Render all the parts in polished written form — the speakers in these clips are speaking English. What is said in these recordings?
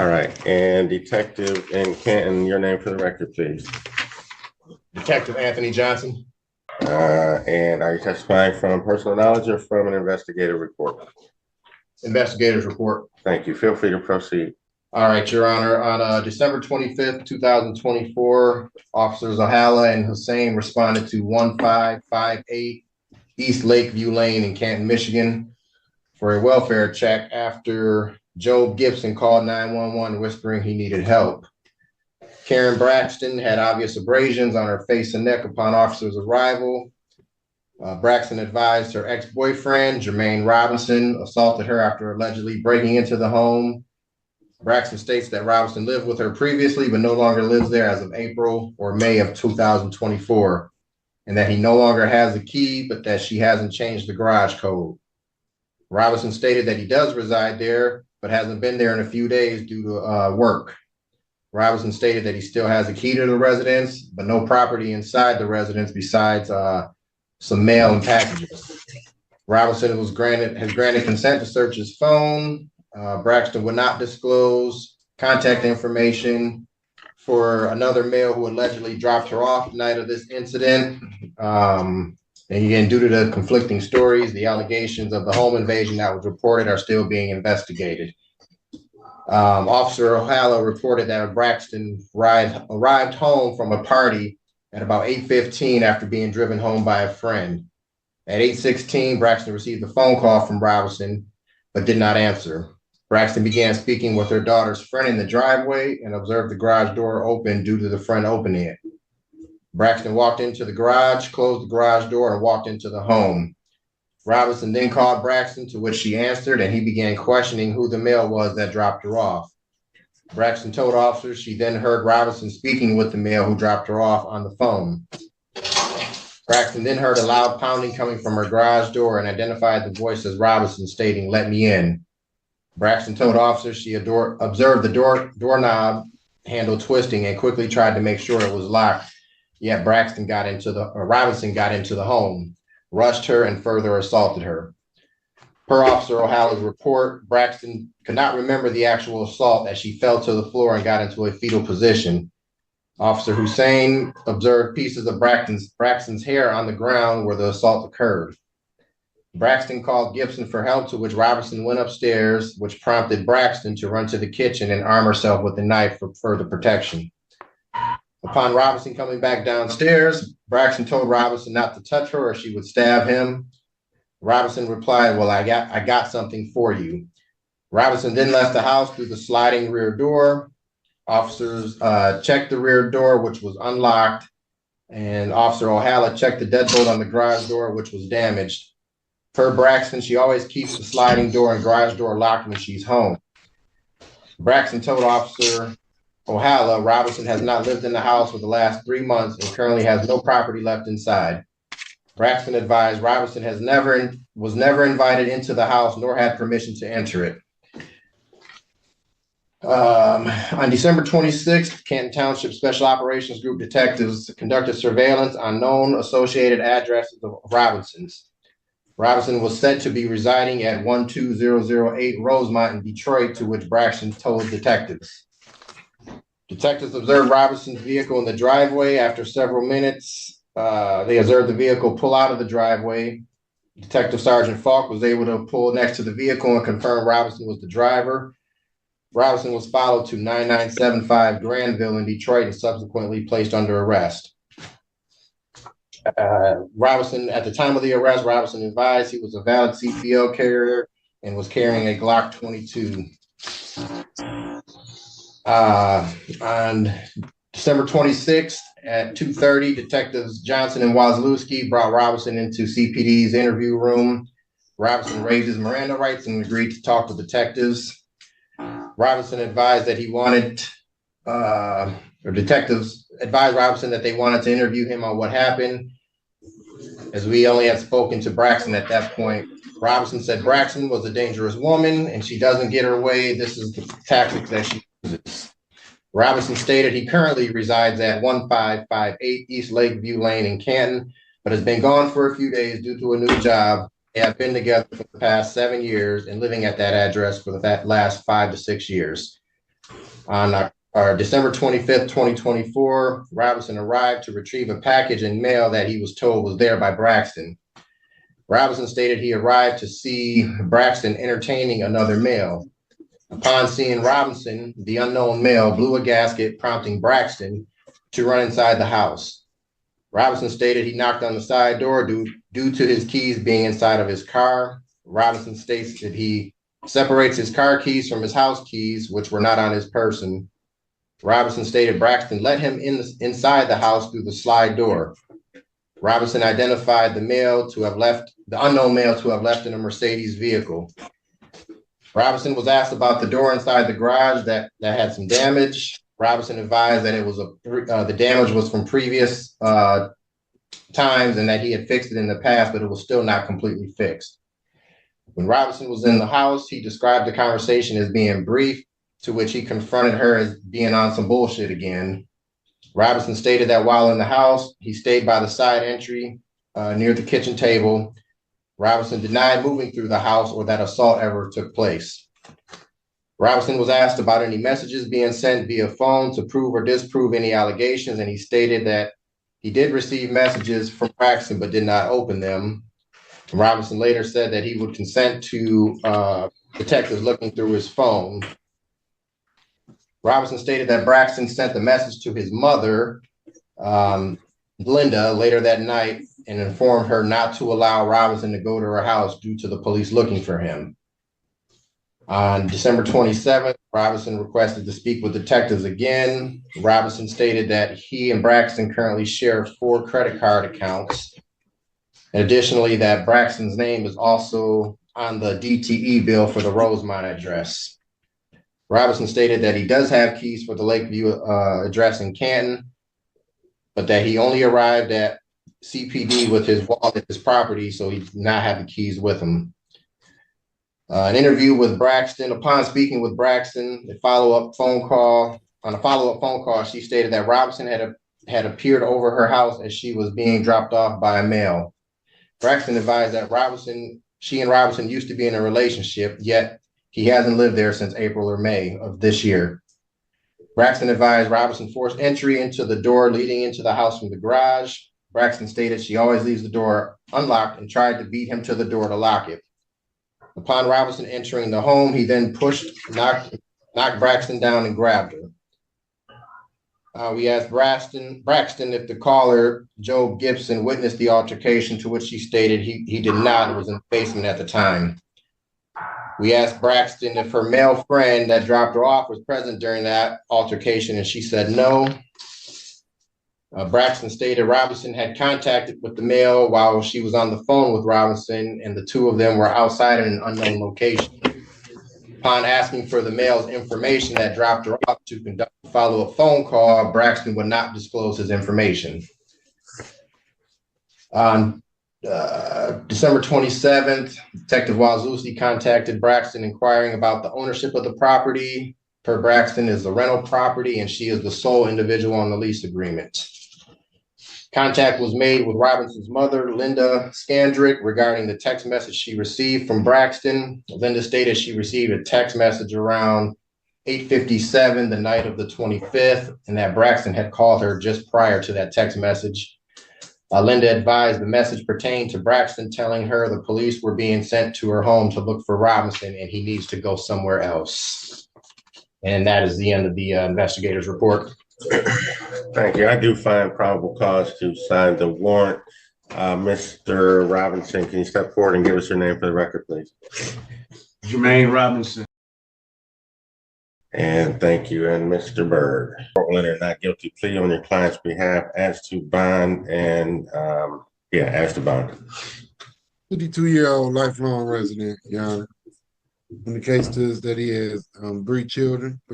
All right, and Detective in Canton, your name for the record, please. Detective Anthony Johnson. And are you testifying from personal knowledge or from an investigative report? Investigator's report. Thank you. Feel free to proceed. All right, Your Honor. On December 25th, 2024, Officers Ohala and Hussein responded to 1558 East Lakeview Lane in Canton, Michigan for a welfare check after Job Gibson called 911 whispering he needed help. Karen Braxton had obvious abrasions on her face and neck upon officers' arrival. Braxton advised her ex-boyfriend, Jermaine Robinson, assaulted her after allegedly breaking into the home. Braxton states that Robinson lived with her previously, but no longer lives there as of April or May of 2024, and that he no longer has the key, but that she hasn't changed the garage code. Robinson stated that he does reside there, but hasn't been there in a few days due to work. Robinson stated that he still has a key to the residence, but no property inside the residence besides some mail and packages. Robinson has granted consent to search his phone. Braxton would not disclose contact information for another male who allegedly dropped her off the night of this incident. And again, due to the conflicting stories, the allegations of the home invasion that was reported are still being investigated. Officer Ohala reported that Braxton arrived home from a party at about 8:15 after being driven home by a friend. At 8:16, Braxton received a phone call from Robinson, but did not answer. Braxton began speaking with her daughter's friend in the driveway and observed the garage door open due to the friend opening it. Braxton walked into the garage, closed the garage door, and walked into the home. Robinson then called Braxton, to which she answered, and he began questioning who the male was that dropped her off. Braxton told officers she then heard Robinson speaking with the male who dropped her off on the phone. Braxton then heard a loud pounding coming from her garage door and identified the voice as Robinson, stating, "Let me in." Braxton told officers she observed the doorknob handle twisting and quickly tried to make sure it was locked. Yet Robinson got into the home, rushed her, and further assaulted her. Per Officer Ohala's report, Braxton could not remember the actual assault as she fell to the floor and got into a fetal position. Officer Hussein observed pieces of Braxton's hair on the ground where the assault occurred. Braxton called Gibson for help, to which Robinson went upstairs, which prompted Braxton to run to the kitchen and arm herself with a knife for further protection. Upon Robinson coming back downstairs, Braxton told Robinson not to touch her or she would stab him. Robinson replied, "Well, I got something for you." Robinson then left the house through the sliding rear door. Officers checked the rear door, which was unlocked, and Officer Ohala checked the deadbolt on the garage door, which was damaged. Per Braxton, she always keeps the sliding door and garage door locked when she's home. Braxton told Officer Ohala Robinson has not lived in the house for the last 3 months and currently has no property left inside. Braxton advised Robinson was never invited into the house nor had permission to enter it. On December 26th, Canton Township Special Operations Group detectives conducted surveillance on known associated addresses of Robinson's. Robinson was said to be residing at 12008 Rosemont in Detroit, to which Braxton told detectives. Detectives observed Robinson's vehicle in the driveway. After several minutes, they observed the vehicle pull out of the driveway. Detective Sergeant Falk was able to pull next to the vehicle and confirm Robinson was the driver. Robinson was followed to 9975 Granville in Detroit and subsequently placed under arrest. Robinson, at the time of the arrest, Robinson advised he was a valid CPL carrier and was carrying a Glock 22. On December 26th at 2:30, Detectives Johnson and Wazlewski brought Robinson into CPD's interview room. Robinson raised his Miranda rights and agreed to talk to detectives. Robinson advised that detectives advised Robinson that they wanted to interview him on what happened, as we only had spoken to Braxton at that point. Robinson said Braxton was a dangerous woman and she doesn't get her way. This is the tactic that she uses. Robinson stated he currently resides at 1558 East Lakeview Lane in Canton, but has been gone for a few days due to a new job. They have been together for the past 7 years and living at that address for the last 5 to 6 years. On December 25th, 2024, Robinson arrived to retrieve a package and mail that he was told was there by Braxton. Robinson stated he arrived to see Braxton entertaining another male. Upon seeing Robinson, the unknown male blew a gasket, prompting Braxton to run inside the house. Robinson stated he knocked on the side door due to his keys being inside of his car. Robinson states that he separates his car keys from his house keys, which were not on his person. Robinson stated Braxton let him inside the house through the slide door. Robinson identified the unknown male to have left in a Mercedes vehicle. Robinson was asked about the door inside the garage that had some damage. Robinson advised that it was the damage was from previous times and that he had fixed it in the past, but it was still not completely fixed. When Robinson was in the house, he described the conversation as being brief, to which he confronted her as being on some bullshit again. Robinson stated that while in the house, he stayed by the side entry near the kitchen table. Robinson denied moving through the house or that assault ever took place. Robinson was asked about any messages being sent via phone to prove or disprove any allegations, and he stated that he did receive messages from Braxton but did not open them. Robinson later said that he would consent to detectives looking through his phone. Robinson stated that Braxton sent the message to his mother, Linda, later that night and informed her not to allow Robinson to go to her house due to the police looking for him. On December 27th, Robinson requested to speak with detectives again. Robinson stated that he and Braxton currently share 4 credit card accounts. Additionally, that Braxton's name is also on the DTE bill for the Rosemont address. Robinson stated that he does have keys for the Lakeview address in Canton, but that he only arrived at CPD with his wallet, his property, so he did not have the keys with him. An interview with Braxton. Upon speaking with Braxton, on a follow-up phone call, she stated that Robinson had appeared over her house as she was being dropped off by a male. Braxton advised that she and Robinson used to be in a relationship, yet he hasn't lived there since April or May of this year. Braxton advised Robinson forced entry into the door leading into the house from the garage. Braxton stated she always leaves the door unlocked and tried to beat him to the door to lock it. Upon Robinson entering the home, he then knocked Braxton down and grabbed her. We asked Braxton if the caller, Joe Gibson, witnessed the altercation, to which he stated he did not and was in the basement at the time. We asked Braxton if her male friend that dropped her off was present during that altercation, and she said no. Braxton stated Robinson had contacted with the male while she was on the phone with Robinson, and the two of them were outside in an unknown location. Upon asking for the male's information that dropped her off to conduct a follow-up phone call, Braxton would not disclose his information. On December 27th, Detective Wazowski contacted Braxton inquiring about the ownership of the property. Per Braxton is the rental property and she is the sole individual on the lease agreement. Contact was made with Robinson's mother, Linda Scandrick, regarding the text message she received from Braxton. Linda stated she received a text message around 8:57 the night of the 25th, and that Braxton had called her just prior to that text message. Linda advised the message pertained to Braxton telling her the police were being sent to her home to look for Robinson and he needs to go somewhere else. And that is the end of the investigator's report. Thank you. I do find probable cause to sign the warrant. Mr. Robinson, can you step forward and give us your name for the record, please? Jermaine Robinson. And thank you. And Mr. Bird, enter not guilty plea on your client's behalf as to bond and as to bond. 52-year-old lifelong resident, Your Honor. In the case is that he has 3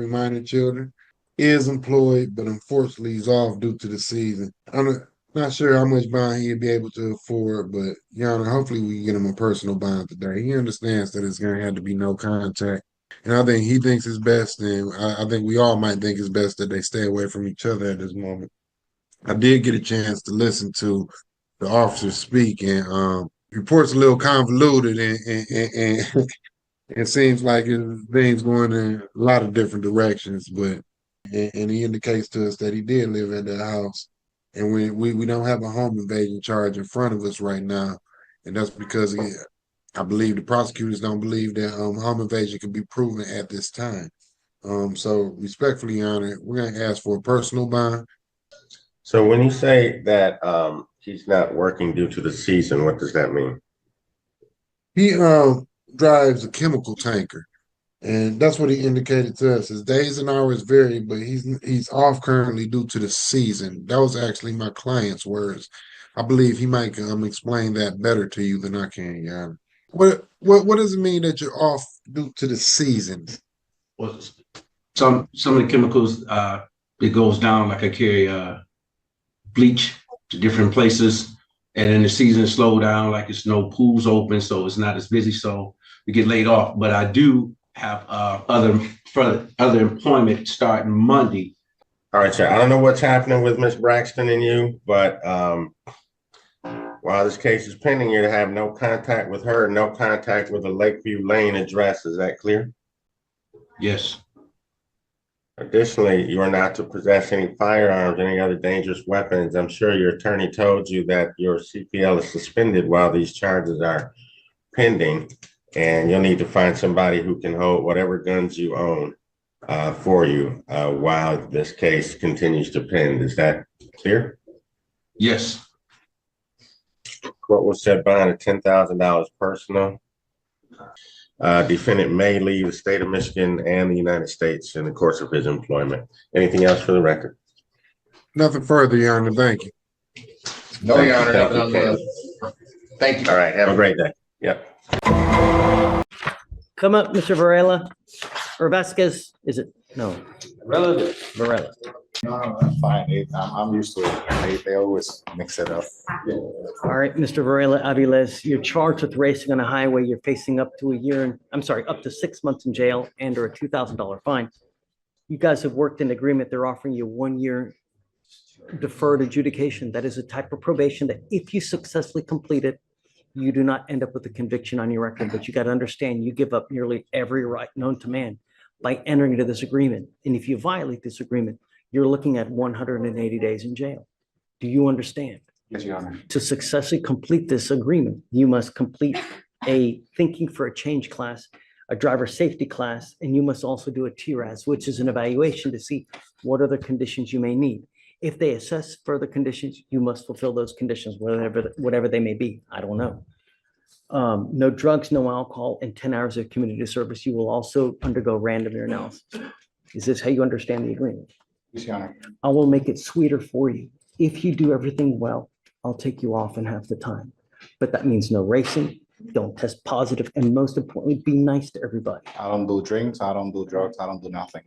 minor children. He is employed, but unfortunately he's off due to the season. I'm not sure how much bond he'll be able to afford, but Your Honor, hopefully we can get him a personal bond today. He understands that it's going to have to be no contact. And I think he thinks it's best, and I think we all might think it's best that they stay away from each other at this moment. I did get a chance to listen to the officer speak, and report's a little convoluted, and It seems like things going in a lot of different directions, but and he indicates to us that he did live in that house, and we don't have a home invasion charge in front of us right now, and that's because I believe the prosecutors don't believe that home invasion can be proven at this time. So respectfully, Your Honor, we're going to ask for a personal bond. So when you say that he's not working due to the season, what does that mean? He drives a chemical tanker, and that's what he indicated to us. His days and hours vary, but he's off currently due to the season. That was actually my client's words. I believe he might explain that better to you than I can, Your Honor. What does it mean that you're off due to the season? Well, some of the chemicals, it goes down, like I carry bleach to different places, and then the season slow down, like it's no pools open, so it's not as busy, so we get laid off. But I do have other employment starting Monday. All right, sir. I don't know what's happening with Miss Braxton and you, but while this case is pending, you have no contact with her, no contact with the Lakeview Lane address. Is that clear? Yes. Additionally, you are not to possess any firearms, any other dangerous weapons. I'm sure your attorney told you that your CPL is suspended while these charges are pending, and you'll need to find somebody who can hold whatever guns you own for you while this case continues to pend. Is that clear? Yes. Court will set bond at $10,000 personal. Defendant may leave the state of Michigan and the United States in the course of his employment. Anything else for the record? Nothing further, Your Honor. Thank you. No, Your Honor. Nothing on the. Thank you. All right. Have a great day. Yep. Come up, Mr. Varela. Or Vasquez, is it? No. Varela. No, that's fine. I'm used to it. They always mix it up. All right, Mr. Varela Aviles, you're charged with racing on a highway. You're facing up to 6 months in jail and or a $2,000 fine. You guys have worked in agreement. They're offering you 1 year deferred adjudication. That is a type of probation that if you successfully complete it, you do not end up with a conviction on your record. But you got to understand, you give up nearly every right known to man by entering into this agreement. And if you violate this agreement, you're looking at 180 days in jail. Do you understand? Yes, Your Honor. To successfully complete this agreement, you must complete a thinking for a change class, a driver safety class, and you must also do a TRAS, which is an evaluation to see what other conditions you may need. If they assess further conditions, you must fulfill those conditions, whatever they may be. I don't know. No drugs, no alcohol, and 10 hours of community service. You will also undergo random urinalysis. Is this how you understand the agreement? Yes, Your Honor. I will make it sweeter for you. If you do everything well, I'll take you off in half the time. But that means no racing, don't test positive, and most importantly, be nice to everybody. I don't do drinks. I don't do drugs. I don't do nothing.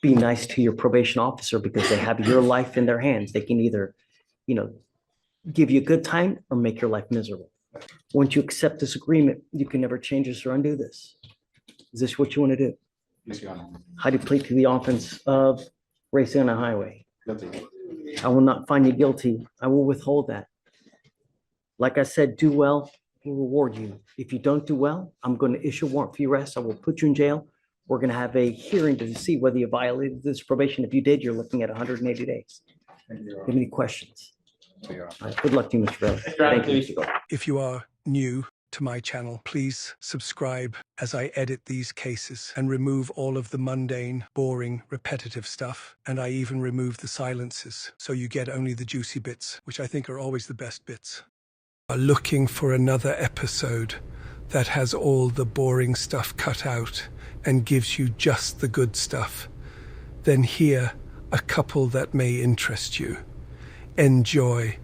Be nice to your probation officer because they have your life in their hands. They can either, give you a good time or make your life miserable. Once you accept this agreement, you can never change this or undo this. Is this what you want to do? Yes, Your Honor. How do you plead to the offense of racing on a highway? Guilty. I will not find you guilty. I will withhold that. Like I said, do well, we'll reward you. If you don't do well, I'm going to issue a warrant for your arrest. I will put you in jail. We're going to have a hearing to see whether you violated this probation. If you did, you're looking at 180 days. Do you have any questions? All right, good luck to you, Mr. Bell. Thank you, Mr. Gold. If you are new to my channel, please subscribe as I edit these cases and remove all of the mundane, boring, repetitive stuff. And I even remove the silences, so you get only the juicy bits, which I think are always the best bits. Are looking for another episode that has all the boring stuff cut out and gives you just the good stuff, then here a couple that may interest you. Enjoy.